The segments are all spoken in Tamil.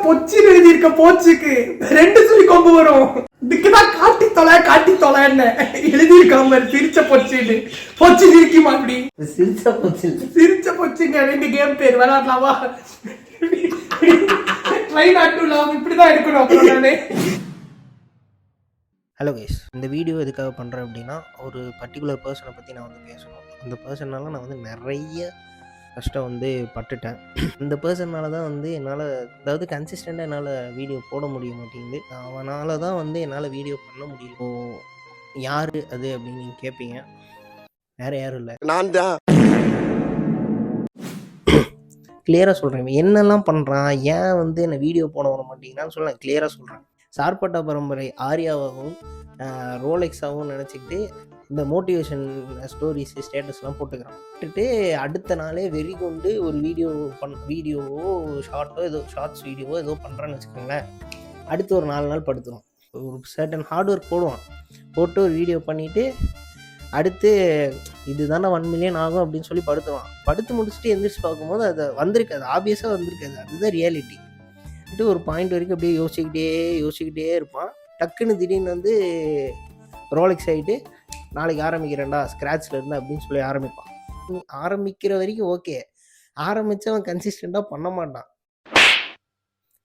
பொச்சின்னு எழுதி இருக்க போச்சுக்கு 2 சொல்லி கொம்பு வரும். இதுக்குதான் காட்டி தொலை என்ன எழுதி இருக்காம சிரிச்ச பொச்சின்னு. பொச்சி சிரிக்குமா அப்படி? சிரிச்ச பொச்சுங்க 2 கேம் பேர் விளையாடலாமா? இப்படிதான் இருக்கணும் அப்புறம் நானே. ஹலோ கைஸ், இந்த வீடியோ எதுக்காக பண்ணுறேன் அப்படின்னா, ஒரு பர்டிகுலர் பர்சனை பற்றி நான் வந்து பேசணும். அந்த பர்சனால நான் வந்து நிறைய கஷ்டம் வந்து பட்டுட்டேன். இந்த பர்சனால தான் வந்து என்னால், அதாவது கன்சிஸ்டண்ட்டாக என்னால் வீடியோ போட முடிய மாட்டேங்குது. அவனால தான் வந்து என்னால் வீடியோ பண்ண முடியும். யார் அது அப்படின்னு நீங்கள் கேட்பீங்க. வேறு யாரும் இல்லை, நான் தான். கிளியராக சொல்கிறேன், என்னெல்லாம் பண்ணுறான், ஏன் வந்து என்னை வீடியோ போட வர மாட்டேங்கிறான்னு சொல்லி நான் கிளியராக சொல்கிறேன். சார்பட்டா பரம்பரை ஆர்யாவாகவும் ரோலெக்ஸாகவும் நினச்சிக்கிட்டு இந்த மோட்டிவேஷன் ஸ்டோரிஸ் ஸ்டேட்டஸ்லாம் போட்டுக்கிறான். அடுத்த நாளே வெறி கொண்டு ஒரு வீடியோவோ ஷார்ட்ஸ் வீடியோவோ ஏதோ பண்ணுறான்னு வச்சுக்கோங்களேன். அடுத்து ஒரு 4 நாள் படுத்துடும். ஒரு சர்டன் ஹார்ட் ஒர்க் போட்டு ஒரு வீடியோ பண்ணிவிட்டு அடுத்து இது தானே 1 மில்லியன் ஆகும் அப்படின்னு சொல்லி படுத்து முடிச்சுட்டு எந்திரிச்சு பார்க்கும்போது அது வந்திருக்காது, ஆப்வியஸாக வந்திருக்காது. அதுதான் ரியாலிட்டி. ஒரு பாயிண்ட் வரைக்கும் அப்படியே யோசிக்கிட்டே இருப்பான். டக்குன்னு திடீர்னு வந்து ரோலெக்ஸ் ஆகிட்டு நாளைக்கு ஆரம்பிக்கிறேன்டா ஸ்க்ராட்சில் இருந்து அப்படின்னு சொல்லி ஆரம்பிப்பான். ஆரம்பிக்கிற வரைக்கும் ஓகே, ஆரம்பித்து அவன் கன்சிஸ்டண்ட்டாக பண்ண மாட்டான்.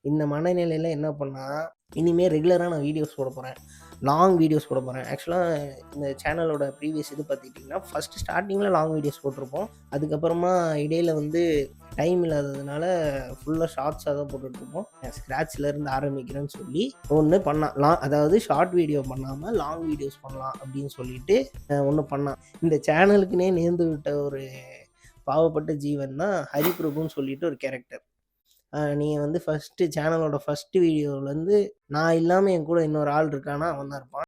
இந்த மனநிலையில் என்ன பண்ணால், இனிமேல் ரெகுலராக நான் வீடியோஸ் போட போகிறேன், லாங் வீடியோஸ் போட போகிறேன். ஆக்சுவலாக இந்த சேனலோட ப்ரீவியஸ் இது பார்த்துக்கிட்டிங்கன்னா ஃபஸ்ட்டு ஸ்டார்டிங்கில் லாங் வீடியோஸ் போட்டிருப்போம். அதுக்கப்புறமா இடையில் வந்து டைம் இல்லாததுனால ஃபுல்லாக ஷார்ட்ஸாக தான் போட்டுட்ருப்போம். ஸ்க்ராட்சில் இருந்து ஆரம்பிக்கிறேன்னு சொல்லி ஒன்று பண்ணான். அதாவது ஷார்ட் வீடியோ பண்ணாமல் லாங் வீடியோஸ் பண்ணலாம் அப்படின்னு சொல்லிட்டு ஒன்று பண்ணான். இந்த சேனலுக்குன்னே நேர்ந்து விட்ட ஒரு பாவப்பட்ட ஜீவன் தான் ஹரிபிரபுன்னு சொல்லிட்டு ஒரு கேரக்டர். நீங்கள் வந்து ஃபஸ்ட்டு சேனலோட ஃபஸ்ட்டு வீடியோவிலேருந்து நான் இல்லாமல் என் கூட இன்னொரு ஆள் இருக்கானா அவன் தான் இருப்பான்.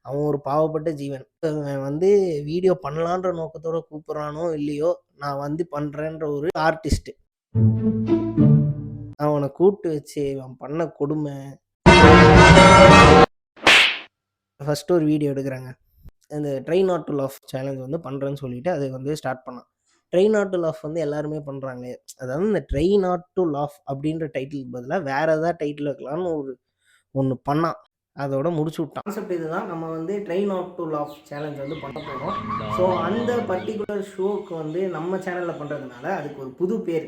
அவன் ஒரு பாவப்பட்ட ஜீவன். அவன் வந்து வீடியோ பண்ணலான்ற நோக்கத்தோடு கூப்பிட்றானோ இல்லையோ, நான் வந்து பண்ணுறேன்ற ஒரு ஆர்டிஸ்ட்டு. அவனை கூப்பிட்டு வச்சு அவன் பண்ண கொடுமை. ஃபஸ்ட்டு ஒரு வீடியோ எடுக்கிறாங்க, இந்த try not to laugh challenge வந்து பண்ணுறேன்னு சொல்லிட்டு அதை வந்து ஸ்டார்ட் பண்ணான். ட்ரை நாட் டு லாஃப் வந்து எல்லாருமே பண்ணுறாங்க. அதாவது இந்த ட்ரை நாட் டு லாஃப் அப்படின்ற டைட்டிலுக்கு பதிலாக வேறு ஏதாவது டைட்டில் வைக்கலான்னு ஒன்று பண்ணான். அதோட முடிச்சு விட்டான். கான்செப்ட் இதுதான், நம்ம வந்து try not to laugh challenge வந்து பண்ண போகிறோம். ஸோ அந்த பர்டிகுலர் ஷோக்கு வந்து நம்ம சேனலில் பண்ணுறதுனால அதுக்கு ஒரு புது பேர்.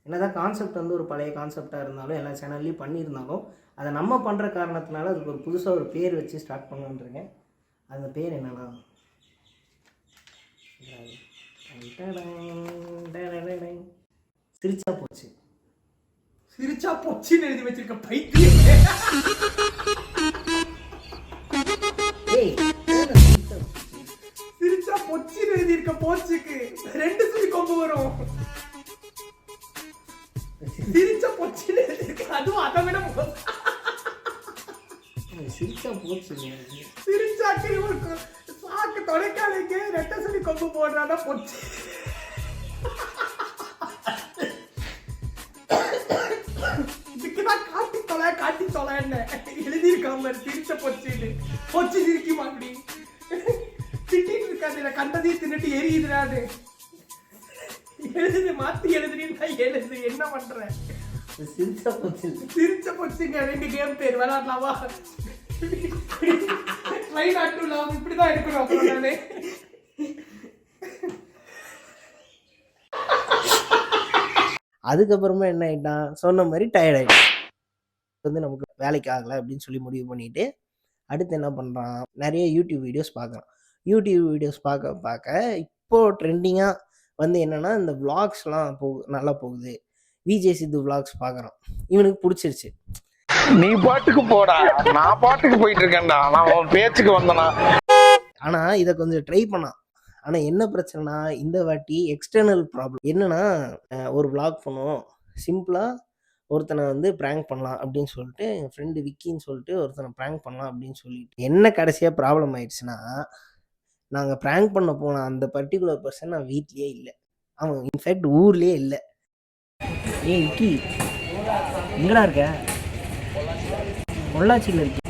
என்னதான் கான்செப்ட் வந்து ஒரு பழைய கான்செப்டாக இருந்தாலும் எல்லா சேனல்லையும் பண்ணியிருந்தாலும் அதை நம்ம பண்ணுற காரணத்தினால அதுக்கு ஒரு புதுசாக ஒரு பேர் வச்சு ஸ்டார்ட் பண்ணுன்றேங்க. அந்த பேர் என்னன்னா சிரிச்சா போச்சுன்னு எழுதி வச்சிருக்க பைத்தியம். சிரிச்சா பொச்சின்னு எழுதி இருக்க போச்சுக்கு 2 சொல்லி கொம்பு வரும். சிரிச்சா பொச்சின்னு எழுதி இருக்க, அதுவும் அதை விட சிரிச்சா போச்சு. சிரிச்சாக்கு சாக்கு தொலைக்காலைக்கு 2 சொல்லி கொம்பு போடுறானா பொச்சு. இதுக்குதான் காட்டி தொலை என்ன எழுதி இருக்காம சிரிச்ச பொச்சின்னு. பொச்சு சிரிக்குமா அப்படி? திட்டிட்டு இருக்காது, கண்டதையும் தின்னுட்டு எரியுதுடாது. எழுது மாத்தி எழுது என்ன பண்ற? சிரிச்ச பொச்சுங்க 2 கேம் பேர் விளையாடலாமா? இப்படிதான் இருக்கணும் அப்புறம் நானே. அதுக்கப்புறமா என்ன ஆகிட்டான், சொன்ன மாதிரி டயர்ட் ஆகிட்டான். வந்து நமக்கு வேலைக்கு ஆகலை அப்படின்னு சொல்லி முடிவு பண்ணிட்டு அடுத்து என்ன பண்ணுறான், நிறைய யூடியூப் வீடியோஸ் பார்க்குறான். யூடியூப் வீடியோஸ் பார்க்க இப்போது ட்ரெண்டிங்காக வந்து என்னென்னா இந்த விளாக்ஸ்லாம் நல்லா போகுது. விஜய் சித்து விளாக்ஸ் பார்க்குறான். இவனுக்கு பிடிச்சிருச்சு. நீ பாட்டுக்கு போடா, நான் பாட்டுக்கு போயிட்டு இருக்கேன்டா, நான் உன் பேச்சுக்கு வந்தனா. ஆனால் இதை கொஞ்சம் ட்ரை பண்ணான். ஆனால் என்ன பிரச்சனைனா, இந்த வாட்டி எக்ஸ்டர்னல் ப்ராப்ளம் என்னன்னா, ஒரு விளாக் பண்ணுவோம் சிம்பிளாக, ஒருத்தனை வந்து ப்ராங்க் பண்ணலாம் அப்படின்னு சொல்லிட்டு என் ஃப்ரெண்டு விக்கின்னு சொல்லிட்டு ஒருத்தனை ப்ராங்க் பண்ணலாம் அப்படின்னு சொல்லிட்டு என்ன கடைசியாக ப்ராப்ளம் ஆயிடுச்சுன்னா, நாங்கள் ப்ராங்க் பண்ண போன அந்த பர்டிகுலர் பர்சன் நான் வீட்லேயே இல்லை. அவன் இன்ஃபேக்ட் ஊர்லேயே இல்லை. ஏய் விக்கி, எங்கடா இருக்க? பொள்ளாச்சியில் இருக்கேன்.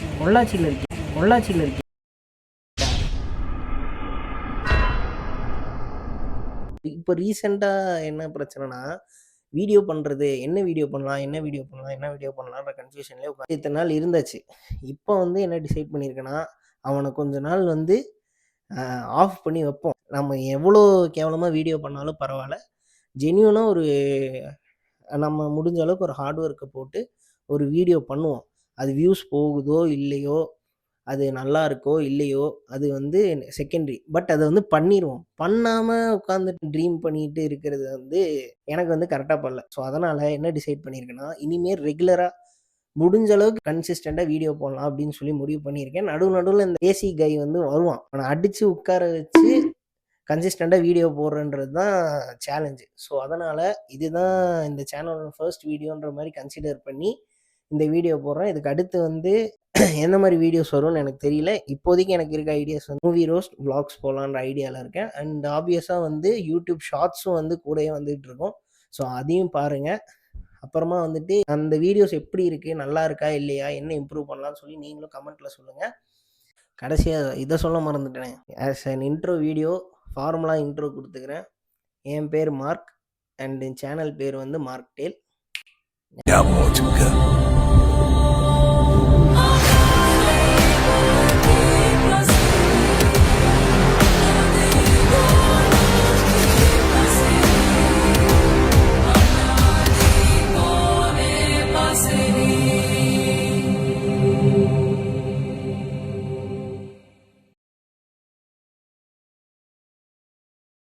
இப்போ ரீசெண்டாக என்ன பிரச்சனைனா, வீடியோ பண்ணுறது என்ன வீடியோ பண்ணலான்ற கன்ஃபியூஷன்லேயே உட்காந்து இத்தனை நாள் இருந்தாச்சு. இப்போ வந்து என்ன டிசைட் பண்ணியிருக்கேன்னா, அவனை கொஞ்ச நாள் வந்து ஆஃப் பண்ணி வைப்போம். நம்ம எவ்வளோ கேவலமாக வீடியோ பண்ணாலும் பரவாயில்ல, ஜென்யூனாக ஒரு நம்ம முடிஞ்ச அளவுக்கு ஒரு ஹார்ட் ஒர்க்கை போட்டு ஒரு வீடியோ பண்ணுவோம். அது வியூஸ் போகுதோ இல்லையோ, அது நல்லா இருக்கோ இல்லையோ, அது வந்து செகண்டரி. பட் அதை வந்து பண்ணிடுவோம். பண்ணாமல் உட்காந்துட்டு ட்ரீம் பண்ணிட்டு இருக்கிறது வந்து எனக்கு வந்து கரெக்டாக பண்ணல. ஸோ அதனால் என்ன டிசைட் பண்ணியிருக்கேன்னா, இனிமேல் ரெகுலராக முடிஞ்ச அளவுக்கு கன்சிஸ்டண்ட்டாக வீடியோ போடலாம் அப்படின்னு சொல்லி முடிவு பண்ணியிருக்கேன். நடுவில் இந்த ஏசி கை வந்து வருவான். அவனை அடித்து உட்கார வச்சு கன்சிஸ்டண்ட்டாக வீடியோ போடுறன்றது தான் சேலஞ்சு. ஸோ அதனால் இதுதான் இந்த சேனலோட ஃபர்ஸ்ட் வீடியோன்ற மாதிரி கன்சிடர் பண்ணி இந்த வீடியோ போடுறேன். இதுக்கு அடுத்து வந்து எந்த மாதிரி வீடியோஸ் வரும்னு எனக்கு தெரியல. இப்போதைக்கு எனக்கு இருக்க ஐடியாஸ் வந்து மூவி ரோஸ்ட், விளாக்ஸ் போகலான்ற ஐடியாவில் இருக்கேன். அண்ட் ஆப்வியஸாக வந்து யூடியூப் ஷார்ட்ஸும் வந்து கூடயே வந்துகிட்டு இருக்கும். ஸோ அதையும் பாருங்கள். அப்புறமா வந்துட்டு அந்த வீடியோஸ் எப்படி இருக்குது, நல்லா இருக்கா இல்லையா, என்ன இம்ப்ரூவ் பண்ணலாம்னு சொல்லி நீங்களும் கமெண்ட்டில் சொல்லுங்கள். கடைசியாக இதை சொல்ல மறந்துட்டேனே, as an intro video formula intro கொடுத்துக்கிறேன். என் பேர் மார்க் அண்ட் என் சேனல் பேர் வந்து மார்க் டேல்.